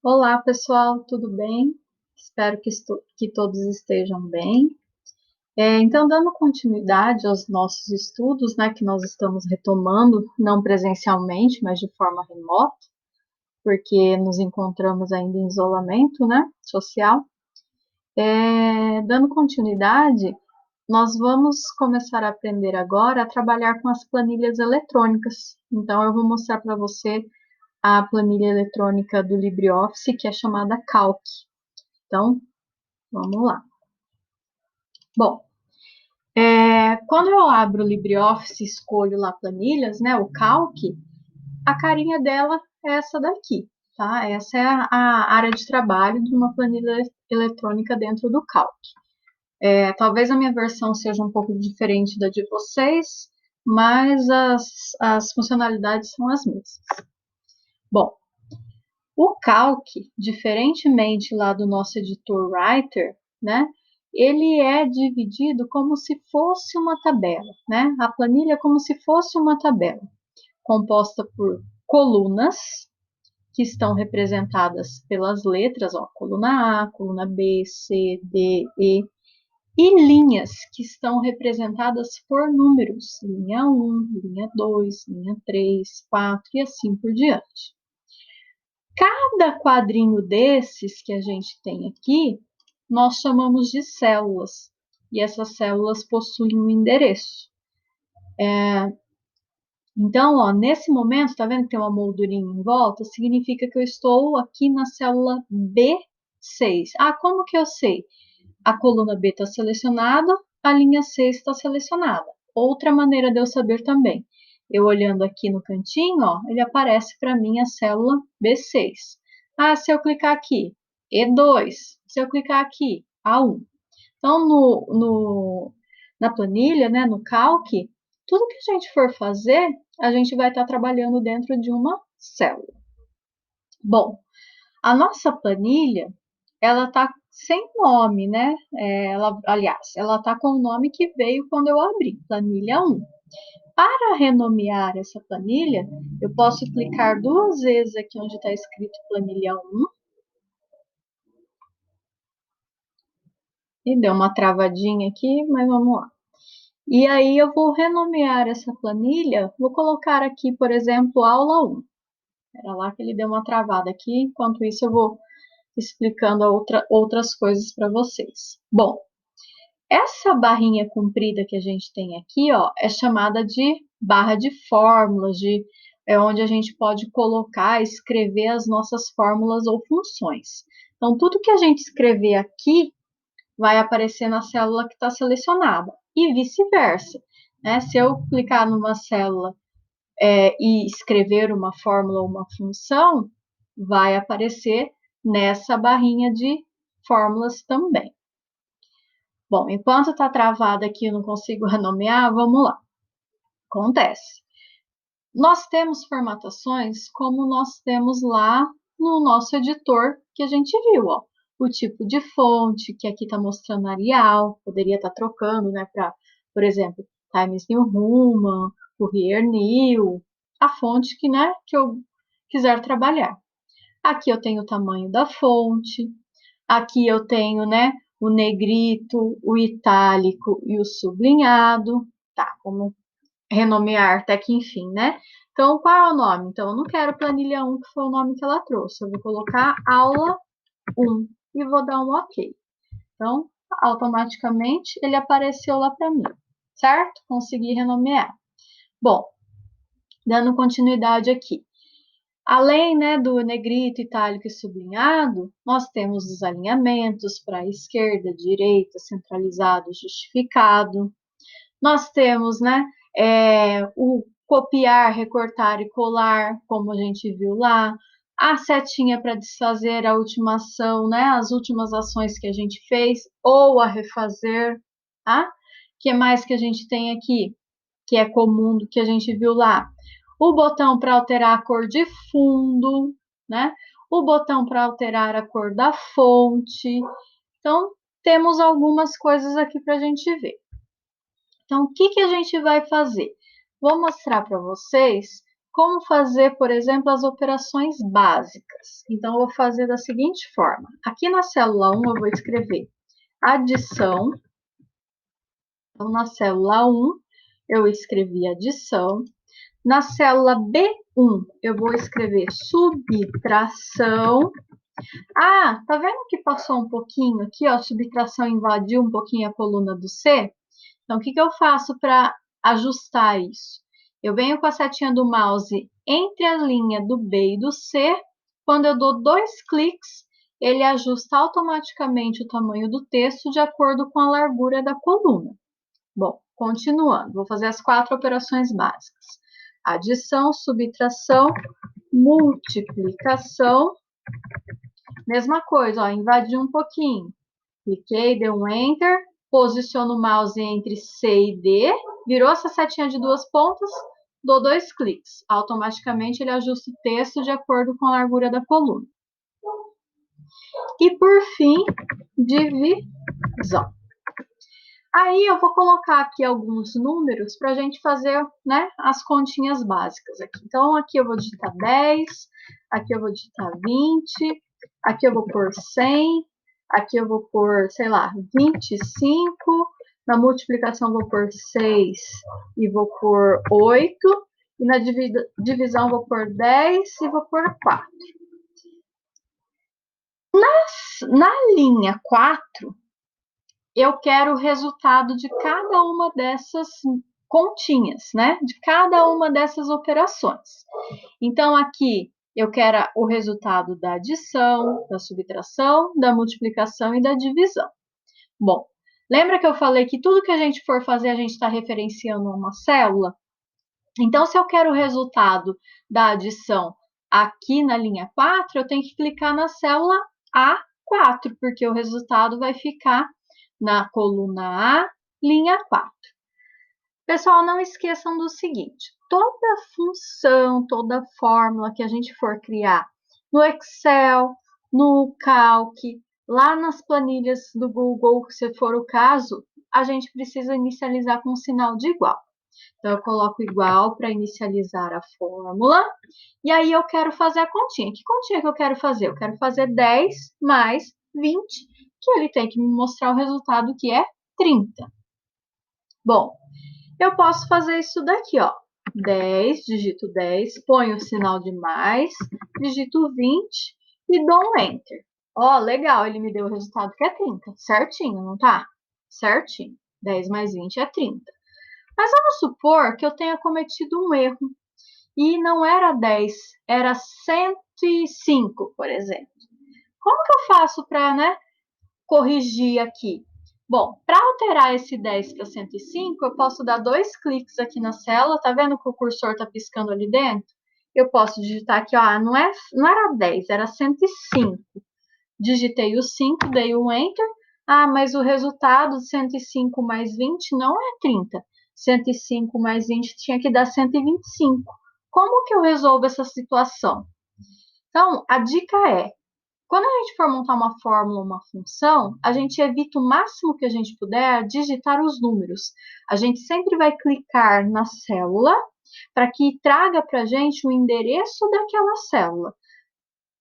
Olá, pessoal, tudo bem? Espero que todos estejam bem. Então, dando continuidade aos nossos estudos, né, que nós estamos retomando, não presencialmente, mas de forma remota, porque nos encontramos ainda em isolamento, né, social. Dando continuidade, nós vamos começar a aprender agora a trabalhar com as planilhas eletrônicas. Então, eu vou mostrar para você a planilha eletrônica do LibreOffice, que é chamada Calc. Então, vamos lá. Bom, quando eu abro o LibreOffice e escolho lá planilhas, né, o Calc, a carinha dela é essa daqui, tá? Essa é a área de trabalho de uma planilha eletrônica dentro do Calc. Talvez a minha versão seja um pouco diferente da de vocês, mas as funcionalidades são as mesmas. Bom, o Calc, diferentemente lá do nosso editor Writer, né, ele é dividido como se fosse uma tabela, né? A planilha é como se fosse uma tabela, composta por colunas, que estão representadas pelas letras, ó, coluna A, coluna B, C, D, E, e linhas, que estão representadas por números, linha 1, linha 2, linha 3, 4 e assim por diante. Cada quadrinho desses que a gente tem aqui, nós chamamos de células. E essas células possuem um endereço. Então, ó, nesse momento, tá vendo que tem uma moldurinha em volta? Significa que eu estou aqui na célula B6. Ah, como que eu sei? A coluna B está selecionada, a linha 6 está selecionada. Outra maneira de eu saber também. Eu olhando aqui no cantinho, ó, ele aparece para mim a célula B6. Ah, se eu clicar aqui, E2. Se eu clicar aqui, A1. Então, na planilha, né, no Calc, tudo que a gente for fazer, a gente vai estar trabalhando dentro de uma célula. Bom, a nossa planilha, ela está sem nome, né? Aliás, ela está com o nome que veio quando eu abri, planilha 1. Para renomear essa planilha, eu posso clicar duas vezes aqui onde está escrito planilha 1. E deu uma travadinha aqui, mas vamos lá. E aí eu vou renomear essa planilha, vou colocar aqui, por exemplo, aula 1. Era lá que ele deu uma travada aqui, enquanto isso eu vou explicando outras coisas para vocês. Bom, essa barrinha comprida que a gente tem aqui, ó, é chamada de barra de fórmulas, é onde a gente pode colocar, escrever as nossas fórmulas ou funções. Então, tudo que a gente escrever aqui vai aparecer na célula que está selecionada e vice-versa. Né? Se eu clicar numa célula e escrever uma fórmula ou uma função, vai aparecer nessa barrinha de fórmulas também. Bom, enquanto está travado aqui, eu não consigo renomear, vamos lá. Acontece. Nós temos formatações como nós temos lá no nosso editor que a gente viu, ó. O tipo de fonte, que aqui está mostrando Arial, poderia estar trocando, né, para, por exemplo, Times New Roman, Courier New, a fonte que, né, que eu quiser trabalhar. Aqui eu tenho o tamanho da fonte, aqui eu tenho, né, o negrito, o itálico e o sublinhado, tá? Como renomear até que enfim, né? Então, qual é o nome? Então, eu não quero planilha 1, que foi o nome que ela trouxe. Eu vou colocar aula 1 e vou dar um OK. Então, automaticamente, ele apareceu lá para mim, certo? Consegui renomear. Bom, dando continuidade aqui. Além, né, do negrito, itálico e sublinhado, nós temos os alinhamentos para esquerda, direita, centralizado, justificado. Nós temos, né, o copiar, recortar e colar, como a gente viu lá. A setinha para desfazer a última ação, né, as últimas ações que a gente fez, ou a refazer, tá? O que mais que a gente tem aqui, que é comum do que a gente viu lá? O botão para alterar a cor de fundo, né? O botão para alterar a cor da fonte. Então, temos algumas coisas aqui para a gente ver. Então, o que a gente vai fazer? Vou mostrar para vocês como fazer, por exemplo, as operações básicas. Então, eu vou fazer da seguinte forma. Aqui na célula 1, eu vou escrever adição. Então, na célula 1, eu escrevi adição. Na célula B1, eu vou escrever subtração. Ah, tá vendo que passou um pouquinho aqui, ó? Subtração invadiu um pouquinho a coluna do C? Então, o que eu faço para ajustar isso? Eu venho com a setinha do mouse entre a linha do B e do C. Quando eu dou 2 cliques, ele ajusta automaticamente o tamanho do texto de acordo com a largura da coluna. Bom, continuando, vou fazer as 4 operações básicas. Adição, subtração, multiplicação. Mesma coisa, ó, invadi um pouquinho. Cliquei, dei um Enter, posiciono o mouse entre C e D, virou essa setinha de 2 pontas, dou 2 cliques. Automaticamente ele ajusta o texto de acordo com a largura da coluna. E por fim, divisão. Aí eu vou colocar aqui alguns números para a gente fazer, né, as continhas básicas aqui. Então, aqui eu vou digitar 10, aqui eu vou digitar 20, aqui eu vou pôr 100, aqui eu vou pôr, sei lá, 25, na multiplicação eu vou pôr 6 e vou pôr 8, e na divisão eu vou pôr 10 e vou pôr 4. Na linha 4, eu quero o resultado de cada uma dessas continhas, né? De cada uma dessas operações. Então, aqui eu quero o resultado da adição, da subtração, da multiplicação e da divisão. Bom, lembra que eu falei que tudo que a gente for fazer, a gente está referenciando uma célula? Então, se eu quero o resultado da adição aqui na linha 4, eu tenho que clicar na célula A4, porque o resultado vai ficar na coluna A, linha 4. Pessoal, não esqueçam do seguinte, toda função, toda fórmula que a gente for criar no Excel, no Calc, lá nas planilhas do Google, se for o caso, a gente precisa inicializar com um sinal de igual. Então, eu coloco igual para inicializar a fórmula, e aí eu quero fazer a continha. Que continha que eu quero fazer? Eu quero fazer 10 mais 20, que ele tem que me mostrar o resultado que é 30. Bom, eu posso fazer isso daqui, ó. 10, digito 10, ponho o sinal de mais, digito 20 e dou um Enter. Ó, legal, ele me deu o resultado que é 30, certinho, não tá? Certinho. 10 mais 20 é 30. Mas vamos supor que eu tenha cometido um erro e não era 10, era 105, por exemplo. Como que eu faço para, né, corrigir aqui? Bom, para alterar esse 10 para 105, eu posso dar 2 cliques aqui na célula, tá vendo que o cursor está piscando ali dentro? Eu posso digitar aqui, ó, não era 10, era 105. Digitei o 5, dei um Enter. Ah, mas o resultado de 105 mais 20 não é 30. 105 mais 20 tinha que dar 125. Como que eu resolvo essa situação? Então, a dica é, quando a gente for montar uma fórmula, uma função, a gente evita o máximo que a gente puder digitar os números. A gente sempre vai clicar na célula para que traga para a gente o endereço daquela célula.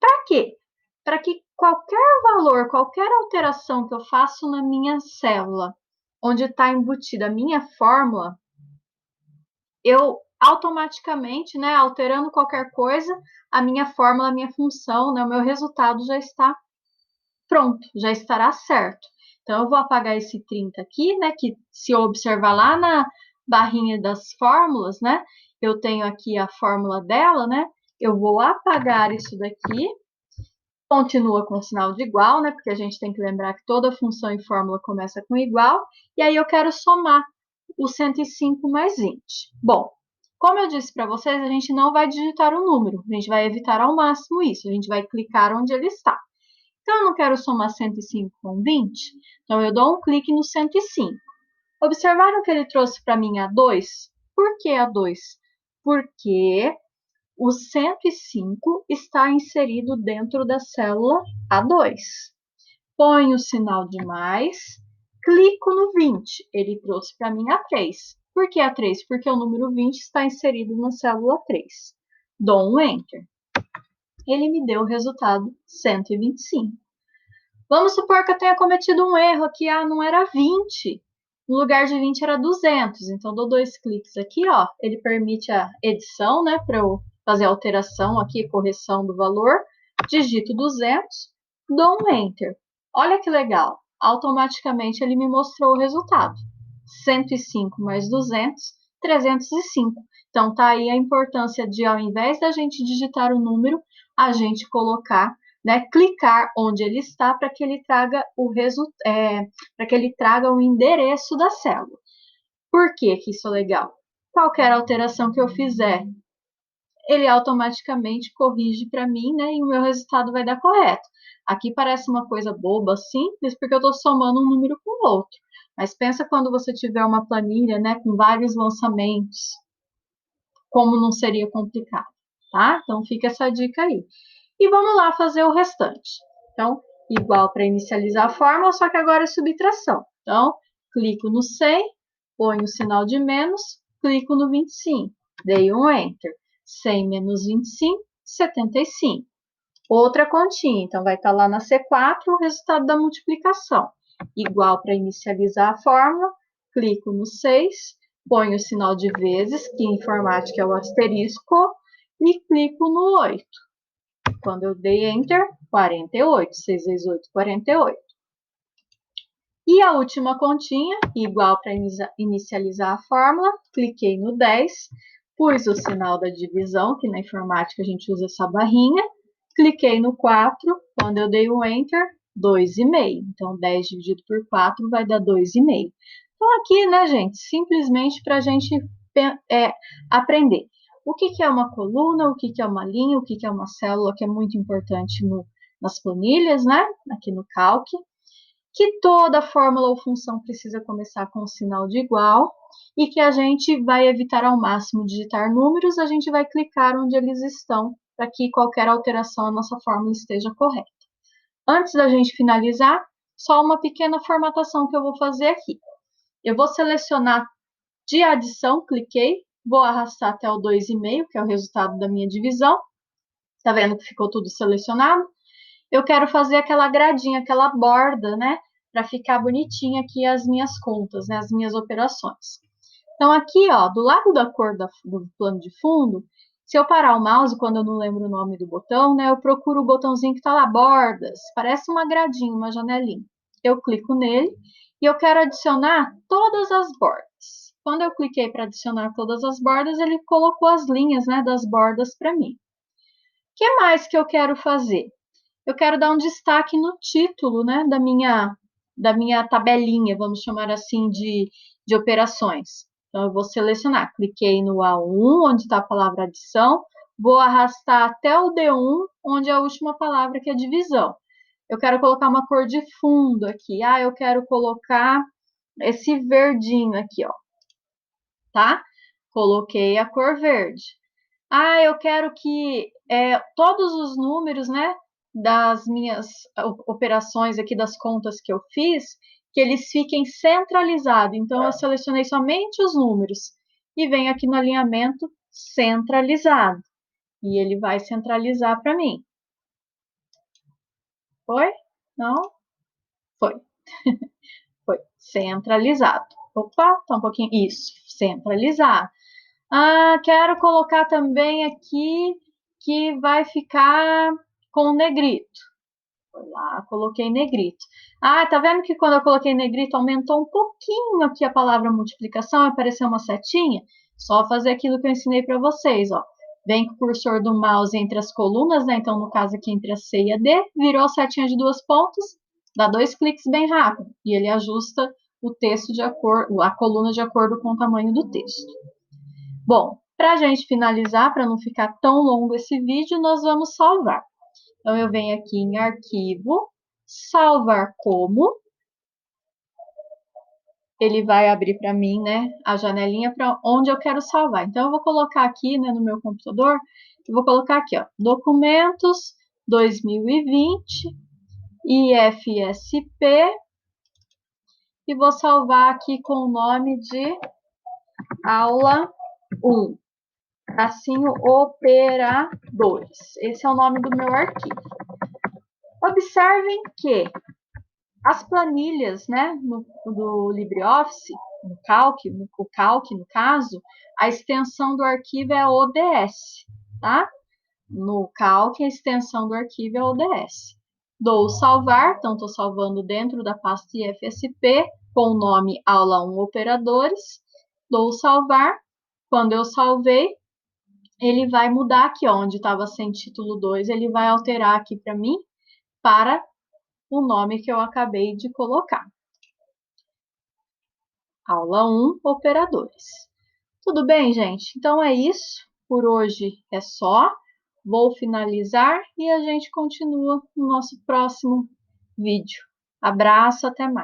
Para quê? Para que qualquer valor, qualquer alteração que eu faço na minha célula, onde está embutida a minha fórmula, eu automaticamente, né, alterando qualquer coisa, a minha fórmula, a minha função, né, o meu resultado já está pronto, já estará certo. Então, eu vou apagar esse 30 aqui, né, que se eu observar lá na barrinha das fórmulas, né, eu tenho aqui a fórmula dela, né, eu vou apagar isso daqui, continua com o sinal de igual, né, porque a gente tem que lembrar que toda função e fórmula começa com igual, e aí eu quero somar o 105 mais 20. Bom, como eu disse para vocês, a gente não vai digitar o número, a gente vai evitar ao máximo isso, a gente vai clicar onde ele está. Então, eu não quero somar 105 com 20, então eu dou um clique no 105. Observaram que ele trouxe para mim a 2? Por que a 2? Porque o 105 está inserido dentro da célula A2. Ponho o sinal de mais, clico no 20, ele trouxe para mim a 3. Por que a 3? Porque o número 20 está inserido na célula 3. dou um Enter. Ele me deu o resultado 125. Vamos supor que eu tenha cometido um erro aqui, não era 20. No lugar de 20 era 200. Então, dou 2 cliques aqui, ó. Ele permite a edição, né, para eu fazer a alteração aqui, correção do valor. Digito 200, dou um Enter. Olha que legal. Automaticamente ele me mostrou o resultado. 105 mais 200, 305. Então, tá aí a importância de, ao invés da gente digitar o número, a gente colocar, né, clicar onde ele está para que ele traga para que ele traga o endereço da célula. Por que que isso é legal? Qualquer alteração que eu fizer, ele automaticamente corrige para mim, né, e o meu resultado vai dar correto. Aqui parece uma coisa boba, simples, porque eu estou somando um número com o outro. Mas pensa quando você tiver uma planilha, né, com vários lançamentos, como não seria complicado, tá? Então fica essa dica aí. E vamos lá fazer o restante. Então, igual para inicializar a fórmula, só que agora é subtração. Então, clico no 100, ponho o sinal de menos, clico no 25, dei um Enter. 100 menos 25, 75. Outra continha, então vai estar lá na C4 o resultado da multiplicação. Igual para inicializar a fórmula, clico no 6, ponho o sinal de vezes, que em informática é o asterisco, e clico no 8. Quando eu dei Enter, 48. 6 vezes 8, 48. E a última continha, igual para inicializar a fórmula, cliquei no 10, pus o sinal da divisão, que na informática a gente usa essa barrinha, cliquei no 4, quando eu dei o Enter, 2,5. Então, 10 dividido por 4 vai dar 2,5. Então, aqui, né, gente, simplesmente para a gente aprender. O que é uma coluna, o que é uma linha, o que é uma célula, que é muito importante nas planilhas, né, aqui no Calc. Que toda fórmula ou função precisa começar com um sinal de igual e que a gente vai evitar ao máximo digitar números, a gente vai clicar onde eles estão para que qualquer alteração na nossa fórmula esteja correta. Antes da gente finalizar, só uma pequena formatação que eu vou fazer aqui. Eu vou selecionar de adição, cliquei, vou arrastar até o 2,5, que é o resultado da minha divisão. Tá vendo que ficou tudo selecionado? Eu quero fazer aquela gradinha, aquela borda, né? Para ficar bonitinha aqui as minhas contas, né? As minhas operações. Então, aqui, ó, do lado da cor do plano de fundo, se eu parar o mouse, quando eu não lembro o nome do botão, né? Eu procuro o botãozinho que está lá, bordas. Parece uma gradinha, uma janelinha. Eu clico nele e eu quero adicionar todas as bordas. Quando eu cliquei para adicionar todas as bordas, ele colocou as linhas, né, das bordas para mim. O que mais que eu quero fazer? Eu quero dar um destaque no título, né, da minha tabelinha, vamos chamar assim, de operações. Então, eu vou selecionar, cliquei no A1, onde está a palavra adição, vou arrastar até o D1, onde é a última palavra, que é divisão. Eu quero colocar uma cor de fundo aqui. Eu quero colocar esse verdinho aqui, ó, tá? Coloquei a cor verde. Eu quero que todos os números, né, das minhas operações aqui, das contas que eu fiz, que eles fiquem centralizados. Então, eu selecionei somente os números e venho aqui no alinhamento centralizado. E ele vai centralizar para mim. Foi? Não? Foi. Foi. Centralizado. Opa, tá um pouquinho. Isso, centralizado. Quero colocar também aqui que vai ficar com negrito. Foi lá, coloquei negrito. Tá vendo que quando eu coloquei negrito aumentou um pouquinho aqui a palavra multiplicação, apareceu uma setinha? Só fazer aquilo que eu ensinei para vocês, ó. Vem com o cursor do mouse entre as colunas, né? Então, no caso aqui entre a C e a D, virou a setinha de 2 pontos, dá 2 cliques bem rápido e ele ajusta o texto a coluna de acordo com o tamanho do texto. Bom, para a gente finalizar, para não ficar tão longo esse vídeo, nós vamos salvar. Então, eu venho aqui em Arquivo, Salvar Como. Ele vai abrir para mim, né, a janelinha para onde eu quero salvar. Então, eu vou colocar aqui, né, no meu computador, eu vou colocar aqui, ó, Documentos 2020, IFSP, e vou salvar aqui com o nome de Aula 1. tracinho operadores. Esse é o nome do meu arquivo. Observem que as planilhas, né, do LibreOffice, o Calc no caso, a extensão do arquivo é ODS, tá? No Calc, a extensão do arquivo é ODS. Dou salvar, então estou salvando dentro da pasta IFSP, com o nome aula 1 operadores. Dou salvar. Quando eu salvei, ele vai mudar aqui, ó, onde estava sem título 2, ele vai alterar aqui para mim, para o nome que eu acabei de colocar. Aula 1, operadores. Tudo bem, gente? Então é isso. Por hoje é só. Vou finalizar e a gente continua no nosso próximo vídeo. Abraço, até mais.